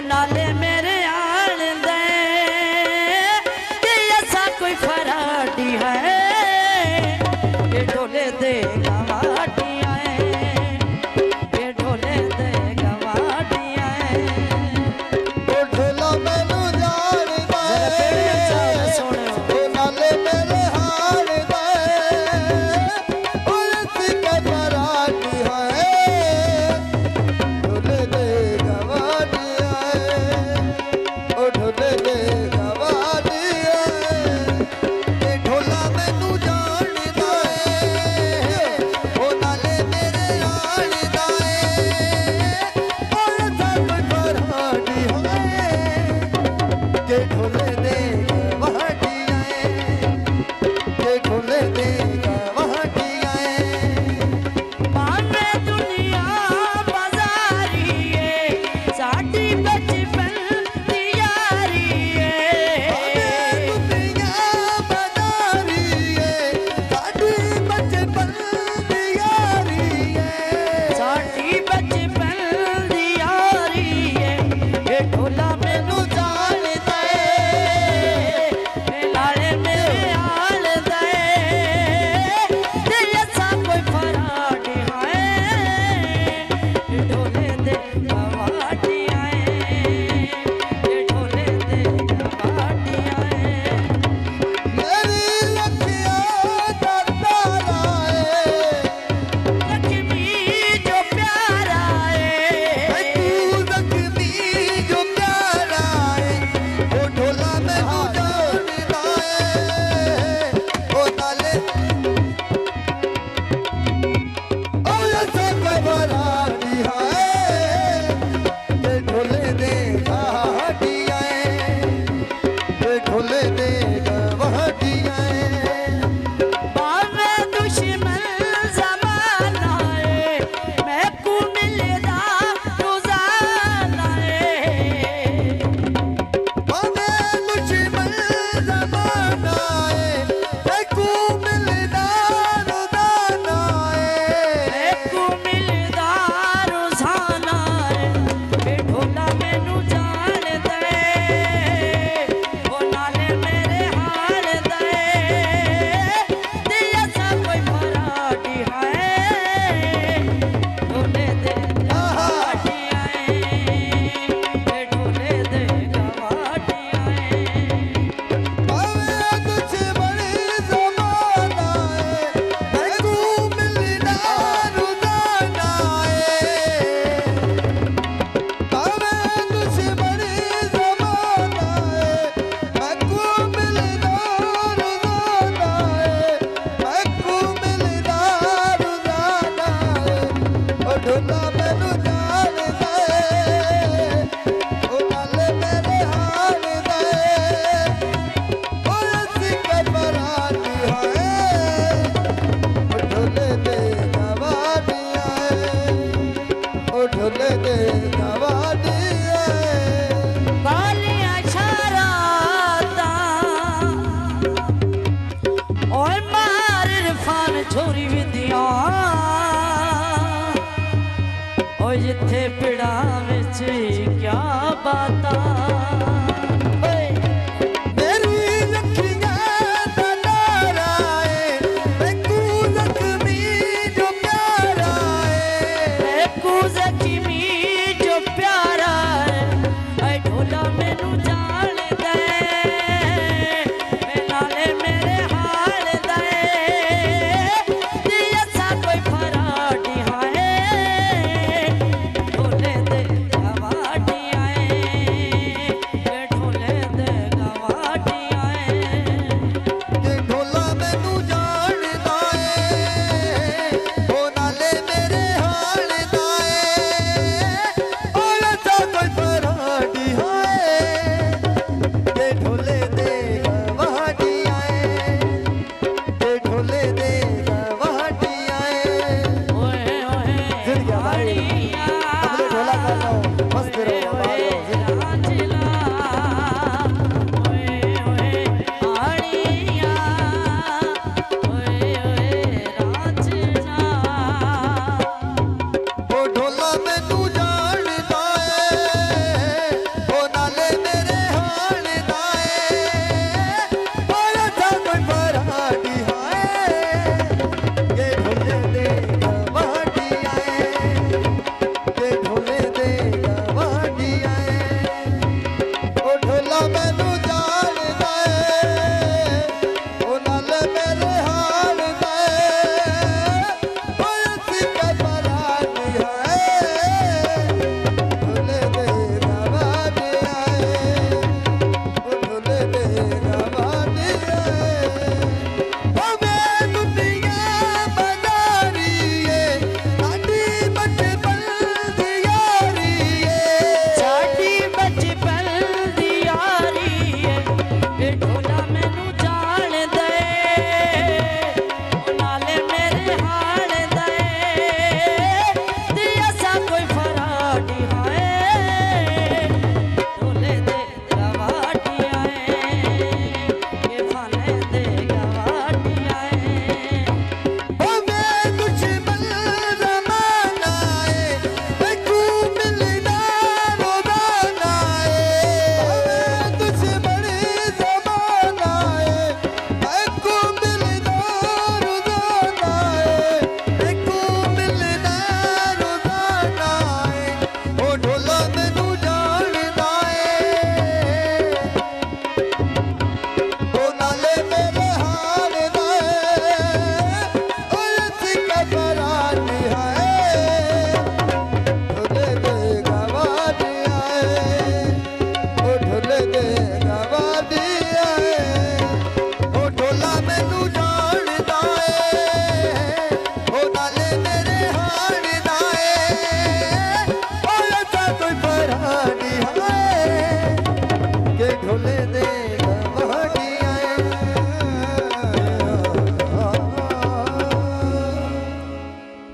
नाले मेरे आल दे कि ऐसा कोई फराडी है ये ढोले दे गवाटियां ये ढोले दे गवाटियां ओ ढोला मैनू जानदा ओ नाले मेरे हाल दे ओ ऐसी कोई फराडी है ढोले दे गवाटियां ओ ढोले दे गवाटियां ये ढोला मैनू जानदा ओ नाले मेरे हाल दे ओ ऐसा कोई फराडी है के ढोले दे गवाटियां के ढोले दे गवाटियां माने दुनिया बाजारी साडी बचपन दी यारी दुनिया बनारी साडी बचपन दी यारी साडी बचपन दी यारी ये ढोला मैनू जानदा नाले मेरे हाल दे ते ऐसा कोई फराड है ये ढोले दे गवाटियां ये ढोले दे गवाटियां मेरी लखिया दा तारा लक्ष्मी जो प्यारा है तू लक्ष्मी जो प्यारा है ओ ढोला मैनू जानदा ओ नाले ओ ऐसा कोई फराडी है के ढोले दे गवाटियां के ढोले दे गवाटियां बावे दुश्मन ज़माना मैं को मिलदा रोज़ाना बावे दुश्मन ज़माना है तू मिलदा रोज़ाना मैं को मिलदा रोज़ाना ये ढोला मैनू जानदा ओ नाले मेरे हाल दे ते ऐसा कोई फराडी है ढोले दे गवाटियां ये ढोले दे गवाटियां बावे दुश्मन ज़माना है तू मिलदा रोज़ाना बावे दुश्मन ज़माना है तू मिलदा रोज़ाना तू मिलदा रोज़ाना ओ ढोला मैनू जानदा ओ नाले मेरे हाल दे ओ ऐसी कोई फराडी है ओ ढोले दे गवाटियां ओ ढोले दे गवाटियां कालियां शरारतां ओए मार इरफान छोरी विदियां ओ जिथे पिड़ा विच क्या बातां मेरी लखियां दा तारा है तू लक्ष्मी जो प्यारा है को ज़ख्मी जो प्यारा है ढोला मैनू जानदा नाले मेरे हाल दे ते ऐसा कोई फराडी है ढोले दे गवाटियां ढोले दे